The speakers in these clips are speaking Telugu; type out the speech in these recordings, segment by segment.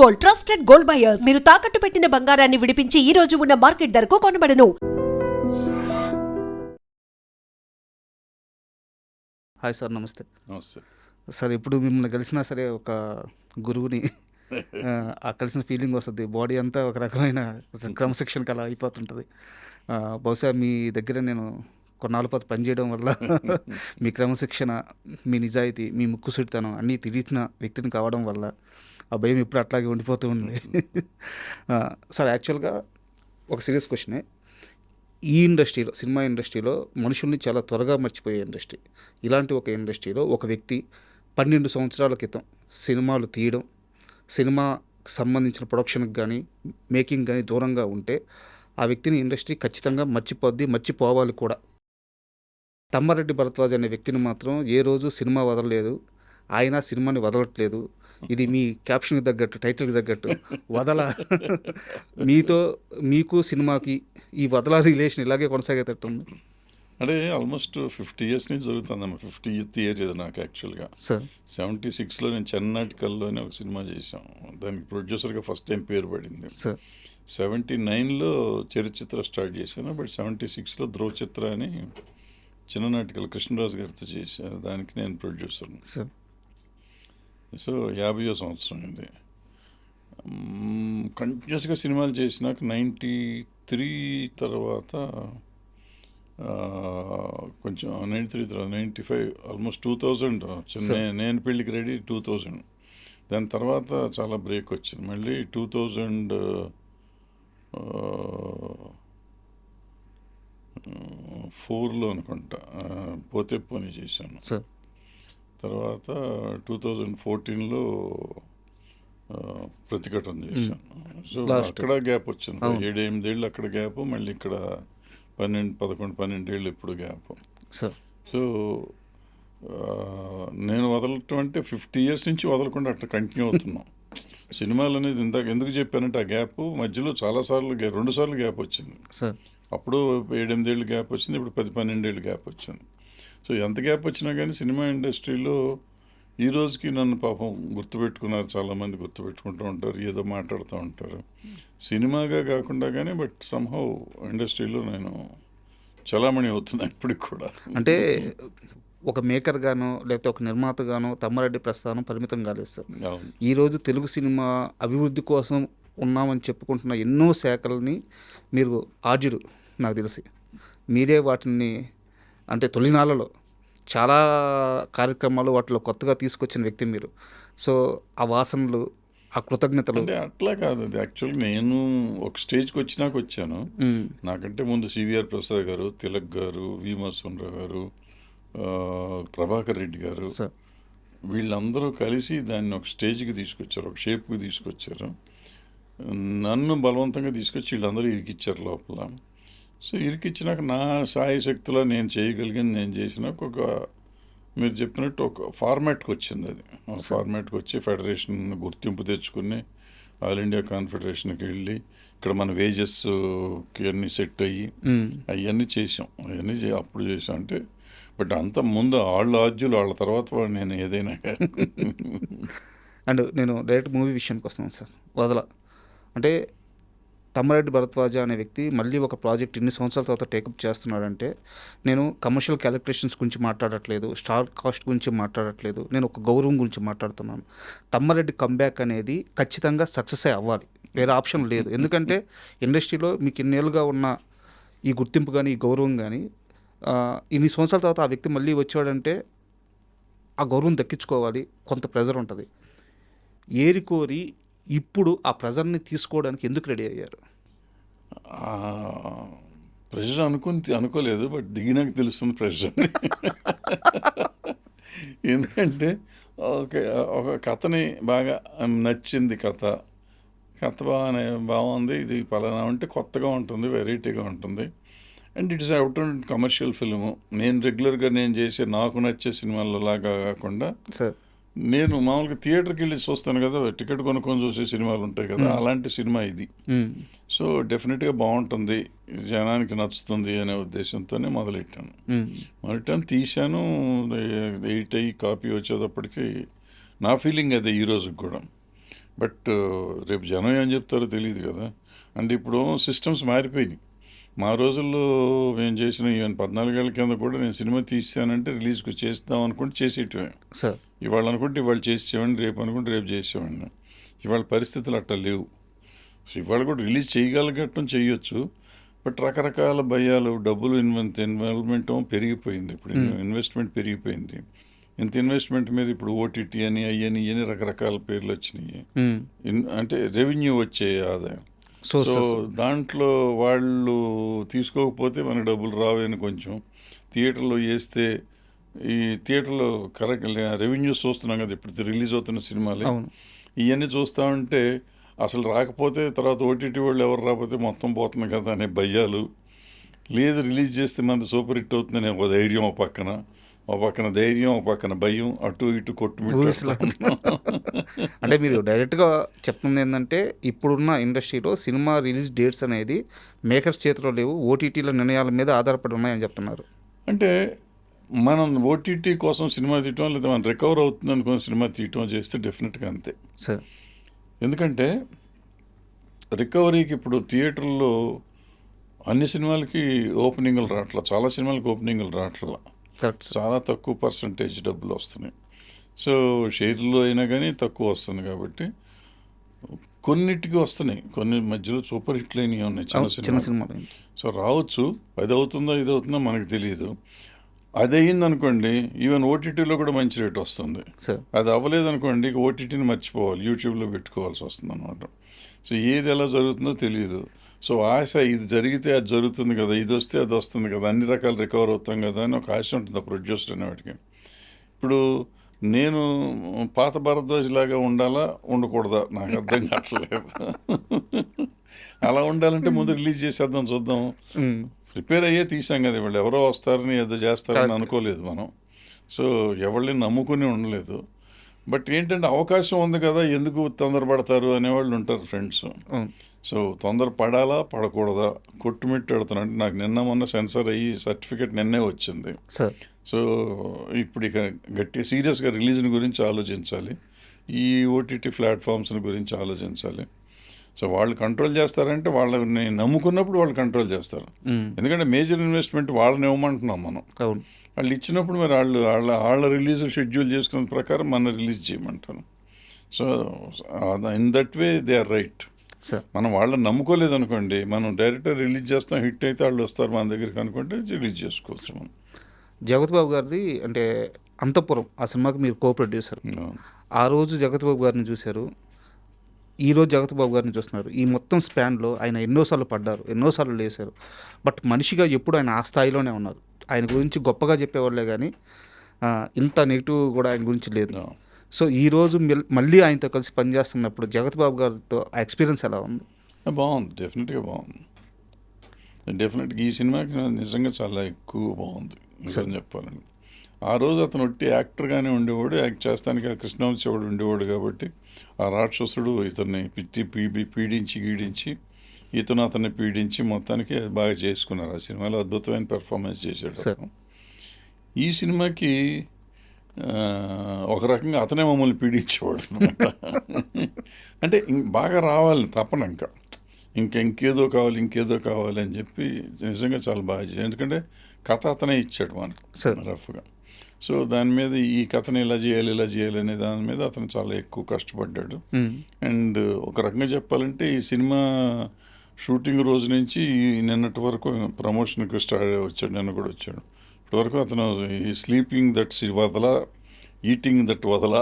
Gold, trusted gold buyers. మీరు తాకట్టు పెట్టిన బంగారాన్ని విడిపించి ఈ రోజు ఉన్న మార్కెట్ ధరకు కొనబడను. హాయ్ సార్, నమస్తే. నమస్తే సార్, ఇప్పుడు మిమ్మల్ని కలిసినా సరే ఒక గురువుని ఆ కలిసిన ఫీలింగ్ వస్తుంది. బాడీ అంతా ఒక రకమైన క్రమశిక్షణకి అలా అయిపోతుంటుంది. బహుశా మీ దగ్గర నేను కొన్నాళ్ళ పాటు పనిచేయడం వల్ల మీ క్రమశిక్షణ, మీ నిజాయితీ, మీ ముక్కుసూటితనం అన్నీ తెలిసిన వ్యక్తిని కావడం వల్ల ఆ భయం ఇప్పుడు అట్లాగే ఉండిపోతూ ఉంది. సార్, యాక్చువల్గా ఒక సీరియస్ క్వశ్చనే. ఈ ఇండస్ట్రీలో, సినిమా ఇండస్ట్రీలో మనుషుల్ని చాలా త్వరగా మర్చిపోయే ఇండస్ట్రీ. ఇలాంటి ఒక ఇండస్ట్రీలో ఒక వ్యక్తి 12 సంవత్సరాల క్రితం సినిమాలు తీయడం, సినిమాకి సంబంధించిన ప్రొడక్షన్కి కానీ మేకింగ్ కానీ దూరంగా ఉంటే ఆ వ్యక్తిని ఇండస్ట్రీ ఖచ్చితంగా మర్చిపోద్ది, మర్చిపోవాలి కూడా. తమ్మారెడ్డి భరద్వాజ్ అనే వ్యక్తిని మాత్రం ఏ రోజు సినిమా వదలలేదు, ఆయన సినిమాని వదలట్లేదు. ఇది మీ క్యాప్షన్కి తగ్గట్టు, టైటిల్కి తగ్గట్టు మీకు సినిమాకి ఈ వదల రిలేషన్ ఇలాగే కొనసాగేటట్టు ఉంది. అంటే ఆల్మోస్ట్ 50 years నుంచి జరుగుతుందమ్మా. 50th ఇయర్ ఇది నాకు యాక్చువల్గా. సార్, 76లో నేను చెన్నాటికల్లోనే ఒక సినిమా చేశాం. దానికి ప్రొడ్యూసర్గా ఫస్ట్ టైం పేరు పడింది. సార్, 79లో చరిత్ర స్టార్ట్ చేశాను. బట్ 76లో ధ్రువ చిత్ర అని చిన్న నాటికలు కృష్ణరాజు గారితో చేశాను. దానికి నేను ప్రొడ్యూసర్ని. సార్, సో 50వ సంవత్సరం ఇది. కంటిన్యూస్గా సినిమాలు చేసినాక 93 తర్వాత కొంచెం 93 తర్వాత 95 ఆల్మోస్ట్ 2000 వచ్చింది. నేను పెళ్ళికి రెడీ 2000. దాని తర్వాత చాలా బ్రేక్ వచ్చింది. మళ్ళీ 2004లో అనుకుంటా పోతే పోనీ చేశాను. సార్, తర్వాత 2014లో ప్రతిఘటన చేశాను. సో అక్కడ గ్యాప్ వచ్చింది. 7-8 ఏళ్ళు అక్కడ గ్యాప్, మళ్ళీ ఇక్కడ 11-12 ఏళ్ళు ఇప్పుడు గ్యాప్. సార్, సో నేను వదలటం అంటే 50 years నుంచి వదలకుండా అట్లా కంటిన్యూ అవుతున్నాం. సినిమాలు అనేది ఇందాక ఎందుకు చెప్పానంటే ఆ గ్యాప్ మధ్యలో చాలాసార్లు 2 సార్లు గ్యాప్ వచ్చింది. సార్, అప్పుడు 7-8 ఏళ్ళు గ్యాప్ వచ్చింది, ఇప్పుడు 10-12 ఏళ్ళు గ్యాప్ వచ్చింది. సో ఎంత గ్యాప్ వచ్చినా కానీ సినిమా ఇండస్ట్రీలో ఈ రోజుకి నన్ను పాపం గుర్తుపెట్టుకున్నారు, చాలామంది గుర్తుపెట్టుకుంటూ ఉంటారు, ఏదో మాట్లాడుతూ ఉంటారు. సినిమాగా కాకుండా కానీ బట్ సంహౌ ఇండస్ట్రీలో నేను చలామణి అవుతున్నాను ఇప్పటికి కూడా. అంటే ఒక మేకర్ గాను లేకపోతే ఒక నిర్మాత గాను తమ్మారెడ్డి ప్రస్థానం పరిమితం కాలేదు సార్. ఈరోజు తెలుగు సినిమా అభివృద్ధి కోసం ఉన్నామని చెప్పుకుంటున్న ఎన్నో శాఖల్ని మీరు ఆర్జుడు, నాకు తెలిసి మీరే వాటిని, అంటే తొలినాళ్ళలో చాలా కార్యక్రమాలు వాటిలో కొత్తగా తీసుకొచ్చిన వ్యక్తి మీరు. సో ఆ వాసనలు, ఆ కృతజ్ఞతలు. అంటే అట్లా కాదు, అది యాక్చువల్గా నేను ఒక స్టేజ్కి వచ్చినాక వచ్చాను. నాకంటే ముందు సివిఆర్ ప్రసాద్ గారు, తిలక్ గారు, వి మధుసూదనరావు గారు, ప్రభాకర్ రెడ్డి గారు, వీళ్ళందరూ కలిసి దాన్ని ఒక స్టేజ్కి తీసుకొచ్చారు, ఒక షేప్కి తీసుకొచ్చారు. నన్ను బలవంతంగా తీసుకొచ్చి వీళ్ళందరూ ఇరికిచ్చారు లోపల. సో ఇరికిచ్చినాక నా సాయ శక్తిలో నేను చేయగలిగింది నేను చేసినాక ఒక మీరు చెప్పినట్టు ఒక ఫార్మాట్కి వచ్చింది. అది ఫార్మాట్కి వచ్చి ఫెడరేషన్ గుర్తింపు తెచ్చుకుని ఆల్ ఇండియా కాన్ఫెడరేషన్కి వెళ్ళి ఇక్కడ మన వేజెస్కి అన్నీ సెట్ అయ్యి అవన్నీ చేసాం. అవన్నీ అప్పుడు చేసాం. అంటే బట్ అంత ముందు వాళ్ళ ఆద్యులు, వాళ్ళ తర్వాత నేను ఏదైనా. అండ్ నేను డైరెక్ట్ మూవీ విషయానికి వస్తున్నాను సార్. వదల అంటే తమ్మారెడ్డి భరద్వాజ అనే వ్యక్తి మళ్ళీ ఒక ప్రాజెక్ట్ ఇన్ని సంవత్సరాల తర్వాత టేకప్ చేస్తున్నాడంటే, నేను కమర్షియల్ క్యాలిక్యులేషన్స్ గురించి మాట్లాడట్లేదు, స్టార్ కాస్ట్ గురించి మాట్లాడట్లేదు, నేను ఒక గౌరవం గురించి మాట్లాడుతున్నాను. తమ్మారెడ్డి కంబ్యాక్ అనేది ఖచ్చితంగా సక్సెస్ అవ్వాలి, వేరే ఆప్షన్ లేదు. ఎందుకంటే ఇండస్ట్రీలో మీకు ఇన్నేళ్ళుగా ఉన్న ఈ గుర్తింపు కానీ, ఈ గౌరవం కానీ, ఇన్ని సంవత్సరాల తర్వాత ఆ వ్యక్తి మళ్ళీ వచ్చాడంటే ఆ గౌరవం దక్కించుకోవాలి, కొంత ప్రెజర్ ఉంటుంది. ఏరికోరి ఇప్పుడు ఆ ప్రెజర్ని తీసుకోవడానికి ఎందుకు రెడీ అయ్యారు? ప్రెషర్ అనుకోలేదు, బట్ దిగినాక తెలుస్తుంది ప్రెషర్. ఎందుకంటే ఒక కథని బాగా నచ్చింది, కథ బాగుంది, ఇది పలానా అంటే కొత్తగా ఉంటుంది, వెరైటీగా ఉంటుంది. And it is out and commercial film. నేను రెగ్యులర్గా నేను చేసే నాకు నచ్చే సినిమాలలాగా కాకుండా నేను మామూలుగా థియేటర్కి వెళ్ళి చూస్తాను కదా, టికెట్ కొనుక్కొని చూసే సినిమాలు ఉంటాయి కదా, అలాంటి సినిమా ఇది. సో డెఫినెట్గా బాగుంటుంది, జనానికి నచ్చుతుంది అనే ఉద్దేశంతోనే మొదలెట్టాను. తీశాను. 8 అయ్యి కాపీ వచ్చేటప్పటికి నా ఫీలింగ్ అదే ఈ రోజుకి కూడా. బట్ రేపు జనం ఏం చెప్తారో తెలియదు కదా. అంటే ఇప్పుడు సిస్టమ్స్ మారిపోయినాయి. మా రోజుల్లో మేము చేసిన ఈవెన్ 14 ఏళ్ళ కింద కూడా నేను సినిమా తీసానంటే రిలీజ్కి చేద్దాం అనుకుంటే చేసేయటమే. సార్ ఇవాళ అనుకుంటే ఇవాళ చేసేవాడిని, రేపు అనుకుంటే రేపు చేసేవాడిని. ఇవాళ పరిస్థితులు అట్లా లేవు. సో ఇవాళ కూడా రిలీజ్ చేయగలిగటం చేయొచ్చు. బట్ రకరకాల భయాలు, డబ్బులు ఇన్వాల్వ్మెంట్ పెరిగిపోయింది. ఇప్పుడు ఇన్వెస్ట్మెంట్ పెరిగిపోయింది. ఇంత ఇన్వెస్ట్మెంట్ మీద ఇప్పుడు ఓటీటీ అని అయ్యని ఇవన్నీ రకరకాల పేర్లు వచ్చినాయి. అంటే రెవెన్యూ వచ్చే ఆదాయం. సో దాంట్లో వాళ్ళు తీసుకోకపోతే మనకు డబ్బులు రావని కొంచెం థియేటర్లో వేస్తే ఈ థియేటర్లో కరెక్ట్ రెవెన్యూస్ చూస్తున్నాం కదా ఇప్పుడు రిలీజ్ అవుతున్న సినిమాలు. ఇవన్నీ చూస్తూ ఉంటే అసలు రాకపోతే తర్వాత ఓటీటీ వాళ్ళు ఎవరు రాకపోతే మొత్తం పోతుంది కదా అనే భయాలు. లేదు రిలీజ్ చేస్తే మనది సూపర్ హిట్ అవుతుందనే ఒక ధైర్యం, ఒక పక్కన ధైర్యం, ఒక పక్కన భయం, అటు ఇటు కొట్టుమిట్టు. అంటే మీరు డైరెక్ట్గా చెప్తుంది ఏంటంటే ఇప్పుడున్న ఇండస్ట్రీలో సినిమా రిలీజ్ డేట్స్ అనేది మేకర్స్ చేతిలో లేవు, ఓటీటీల నిర్ణయాల మీద ఆధారపడి ఉన్నాయని చెప్తున్నారు. అంటే మనం ఓటీటీ కోసం సినిమా తీయటం లేదా మనం రికవర్ అవుతుంది అనుకుని సినిమా తీయటం చేస్తే డెఫినెట్గా అంతే సార్. ఎందుకంటే రికవరీకి ఇప్పుడు థియేటర్లో అన్ని సినిమాలకి ఓపెనింగ్లు రావట్లా, చాలా సినిమాలకి ఓపెనింగ్లు రావట్లా, చాలా తక్కువ పర్సంటేజ్ డబ్బులు వస్తున్నాయి. సో షేర్లో అయినా కానీ తక్కువ వస్తుంది కాబట్టి కొన్నిటికి వస్తున్నాయి, కొన్ని మధ్యలో సూపర్ హిట్లు అయినవి ఉన్నాయి చిన్న సినిమాలు. సో రావచ్చు, అది అవుతుందో ఇది అవుతుందో మనకు తెలియదు. అది అయ్యింది అనుకోండి ఈవెన్ ఓటీటీలో కూడా మంచి రేట్ వస్తుంది. అది అవ్వలేదు అనుకోండి ఇక ఓటీటీని మర్చిపోవాలి, యూట్యూబ్లో పెట్టుకోవాల్సి వస్తుంది అనమాట. సో ఏది ఎలా జరుగుతుందో తెలియదు. సో ఆశ ఇది జరిగితే అది జరుగుతుంది కదా, ఇది వస్తే అది వస్తుంది కదా, అన్ని రకాలు రికవర్ అవుతాం కదా అని ఒక ఆశ ఉంటుంది ఆ ప్రొడ్యూసర్ అనేవాడికి. ఇప్పుడు నేను పాత భారద్వాజ్ లాగా ఉండాలా ఉండకూడదా నాకు అర్థం కావట్లేదు. అలా ఉండాలంటే ముందు రిలీజ్ చేసేద్దాం చూద్దాం. ప్రిపేర్ అయ్యే తీసాం కదా, వాళ్ళు ఎవరో వస్తారని ఏదో చేస్తారని అనుకోలేదు మనం. సో ఎవరిని నమ్ముకుని ఉండలేదు. బట్ ఏంటంటే అవకాశం ఉంది కదా ఎందుకు తొందరపడతారు అనేవాళ్ళు ఉంటారు ఫ్రెండ్స్. సో తొందర పడాలా పడకూడదా కొట్టుమిట్టాడుతున్నా. నాకు నిన్న మొన్న సెన్సార్ అయ్యి సర్టిఫికేట్ నిన్నే వచ్చింది. సో ఇప్పుడు ఇక గట్టిగా సీరియస్గా రిలీజ్ని గురించి ఆలోచించాలి, ఈ ఓటీటీ ప్లాట్ఫామ్స్ని గురించి ఆలోచించాలి. సో వాళ్ళు కంట్రోల్ చేస్తారంటే వాళ్ళని నమ్ముకున్నప్పుడు వాళ్ళు కంట్రోల్ చేస్తారు. ఎందుకంటే మేజర్ ఇన్వెస్ట్మెంట్ వాళ్ళని ఇవ్వమంటున్నాం మనం. వాళ్ళు ఇచ్చినప్పుడు మరి వాళ్ళ రిలీజ్ షెడ్యూల్ చేసుకున్న ప్రకారం మనం రిలీజ్ చేయమంటాను. So in that way they are right. మనం వాళ్ళని నమ్ముకోలేదు అనుకోండి, మనం డైరెక్ట్గా రిలీజ్ చేస్తాం, హిట్ అయితే వాళ్ళు వస్తారు మన దగ్గరికి అనుకుంటే రిలీజ్ చేసుకోవచ్చు మనం. జగత్ బాబు గారిది అంటే అంతఃపురం ఆ సినిమాకి మీరు కో ప్రొడ్యూసర్. ఆ రోజు జగత్ బాబు గారిని చూశారు, ఈరోజు జగత్ బాబు గారిని చూస్తున్నారు. ఈ మొత్తం స్పాన్లో ఆయన ఎన్నోసార్లు పడ్డారు, ఎన్నోసార్లు లేశారు. బట్ మనిషిగా ఎప్పుడు ఆయన ఆ స్థాయిలోనే ఉన్నారు. ఆయన గురించి గొప్పగా చెప్పేవాళ్ళే కానీ ఇంత నెగిటివ్ కూడా ఆయన గురించి లేదు. సో ఈరోజు మళ్ళీ ఆయనతో కలిసి పనిచేస్తున్నప్పుడు జగత్ బాబు గారితో ఆ ఎక్స్పీరియన్స్ ఎలా ఉంది? బాగుంది, డెఫినెట్గా బాగుంది. డెఫినెట్గా ఈ సినిమాకి నిజంగా చాలా ఎక్కువ బాగుంది నిజం చెప్పాలండి. ఆ రోజు అతను ఒట్టి యాక్టర్గానే ఉండేవాడు, యాక్ట్ చేస్తానికి ఆ కృష్ణవంశీవాడు ఉండేవాడు కాబట్టి ఆ రాక్షసుడు ఇతన్ని పీడించి గీడించి ఇతను అతన్ని పీడించి మొత్తానికి బాగా చేసుకున్నారు. ఆ సినిమాలో అద్భుతమైన పెర్ఫార్మెన్స్ చేశాడు. ఈ సినిమాకి ఒక రకంగా అతనే మమ్మల్ని పీడించేవాడు అనమాట. అంటే బాగా రావాలి తప్పన ఇంకేదో కావాలి అని చెప్పి నిజంగా చాలా బాగా చేశాడు. ఎందుకంటే కథ అతనే ఇచ్చాడు మనకు రఫ్గా. సో దాని మీద ఈ కథను ఇలా చేయాలి అనే దాని మీద అతను చాలా ఎక్కువ కష్టపడ్డాడు. అండ్ ఒక రకంగా చెప్పాలంటే ఈ సినిమా షూటింగ్ రోజు నుంచి నిన్నటి వరకు ప్రమోషన్కి వచ్చాడు, నిన్న కూడా వచ్చాడు. ఇప్పటివరకు అతను ఈ స్లీపింగ్ దట్ వదల, ఈటింగ్ దట్ వదల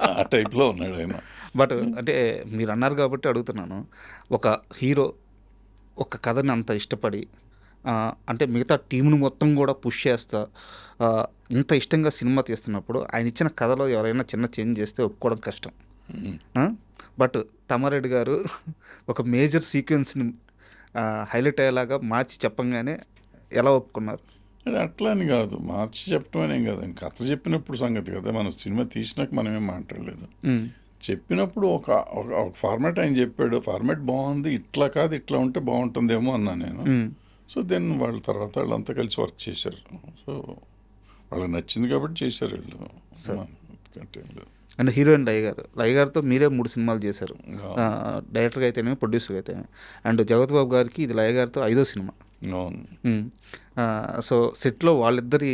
ఆ టైప్లో ఉన్నాడు ఆయన. బట్ అంటే మీరు అన్నారు కాబట్టి అడుగుతున్నాను, ఒక హీరో ఒక కథని అంత ఇష్టపడి అంటే మిగతా టీంను మొత్తం కూడా పుష్ చేస్తా ఇంత ఇష్టంగా సినిమా తీస్తున్నప్పుడు ఆయన ఇచ్చిన కథలో ఎవరైనా చిన్న చేంజ్ చేస్తే ఒప్పుకోవడం కష్టం. బట్ తమ్మారెడ్డి గారు ఒక మేజర్ సీక్వెన్స్ని హైలైట్ అయ్యేలాగా మార్చి చెప్పంగానే ఎలా ఒప్పుకున్నారు? అట్లా అని కాదు, మార్చి చెప్పడం అనేం కాదు, కథ చెప్పినప్పుడు సంగతి కదా. మనం సినిమా తీసినాక మనమేం మాట్లాడలేదు. చెప్పినప్పుడు ఒక ఫార్మాట్ ఆయన చెప్పాడు, ఫార్మాట్ బాగుంది, ఇట్లా కాదు ఇట్లా ఉంటే బాగుంటుందేమో అన్నా నేను. సో దెన్ వాళ్ళ తర్వాత వాళ్ళంతా కలిసి వర్క్ చేశారు. సో వాళ్ళకి నచ్చింది కాబట్టి చేశారు వీళ్ళు. అండ్ హీరోయిన్ లయ గారితో మీరే 3 సినిమాలు చేశారు, అవును. డైరెక్టర్గా అయితేనే, ప్రొడ్యూసర్గా అయితేనే. అండ్ జగత్ బాబు గారికి ఇది లయ గారితో 5వ సినిమా. అవును. సో సెట్లో వాళ్ళిద్దరి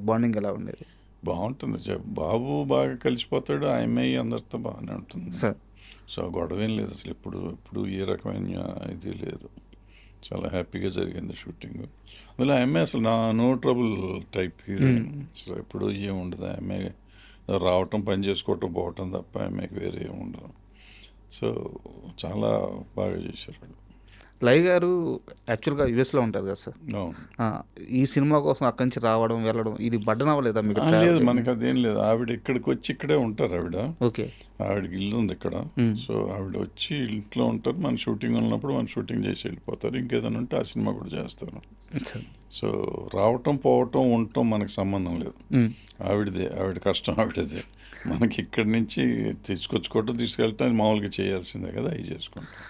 బాండింగ్ ఎలా ఉండేది బాగుంటుంది. బాబు బాగా కలిసిపోతాడు, ఆ అమ్మాయి అందరితో బాగానే ఉంటుంది. సార్? సో గొడవ ఏం లేదు అసలు, ఎప్పుడు ఏ రకమైన ఇది లేదు, చాలా హ్యాపీగా జరిగింది షూటింగ్. అందులో ఆ అమ్మాయి అసలు నో ట్రబుల్ టైప్ హీరోయిన్. అసలు ఎప్పుడు ఏం ఉండదు, ఆ అమ్మాయి రావటం, పని చేసుకోవటం, పోవటం తప్ప ఆ అమ్మాయికి వేరే ఏమి ఉండదు. సో చాలా బాగా చేశారు. లయ గారు యాక్చువల్గా యుఎస్లో ఉంటారు కదా సార్. అవును. ఈ సినిమా కోసం అక్కడి నుంచి రావడం వెళ్ళడం ఇది బడ్డన్ అవ్వలేదా మీకు? లేదు, మనకి అదేం లేదు. ఆవిడ ఇక్కడికి వచ్చి ఇక్కడే ఉంటారు. ఓకే. ఆవిడకి ఇల్లు ఉంది ఇక్కడ. సో ఆవిడ వచ్చి ఇంట్లో ఉంటారు, మన షూటింగ్ ఉన్నప్పుడు మన షూటింగ్ చేసి వెళ్ళిపోతారు. ఇంకేదైనా ఉంటే ఆ సినిమా కూడా చేస్తారు. సో రావటం, పోవటం, ఉండటం మనకు సంబంధం లేదు. ఆవిడ కష్టం ఆవిడదే. మనకి ఇక్కడి నుంచి తీసుకొచ్చుకోవటం, తీసుకెళ్ళటం మామూలుగా చేయాల్సిందే కదా, అవి చేసుకుంటాం.